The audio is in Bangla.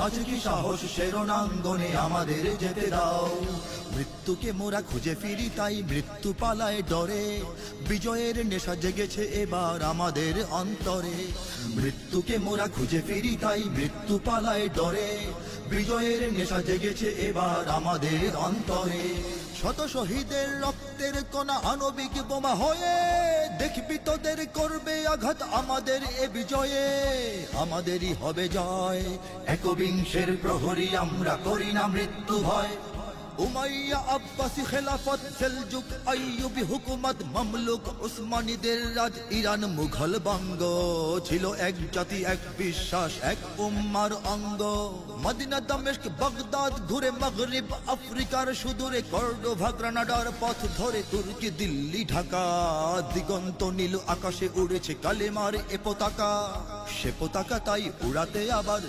আজ কি সাহস সে রণাঙ্গনে আমাদের যেতে দাও। মৃত্যুকে মোরা খুঁজে ফিরি তাই মৃত্যু পালায় ডরে, বিজয়ের নেশা জেগেছে এবার আমাদের অন্তরে। মৃত্যুকে মোরা খুঁজে ফিরি তাই মৃত্যু পালায় ডরে, বিজয়ের নেশা জেগেছে এবার আমাদের অন্তরে। শত শহীদের রক্তের কণা আণবিক বোমা হয়ে, দেখবি তোদের করবে আঘাত আমাদের এ বিজয়ে। আমাদেরই হবে জয়, একবিংশের প্রহরী আমরা করি না মৃত্যু ভয়। উমাইয়া আব্বাসী খেলাফত, সেলজুক আইয়ুবী হুকুমত, মামলুক উসমানীদের রাজ, ইরান মুঘল বঙ্গ, ছিল এক জাতি এক বিশ্বাস এক উম্মার অঙ্গ। মদিনা দামেস্ক বাগদাদ ঘুরে মাগরিব আফ্রিকার সুদূরে, কর্ডোভা গ্রানাডার পথ ধরে তুর্কি দিল্লি ঢাকা, দিগন্ত নীল আকাশে উড়েছে কালেমার এ পতাকা। সে পতাকা তাই উড়াতে আবার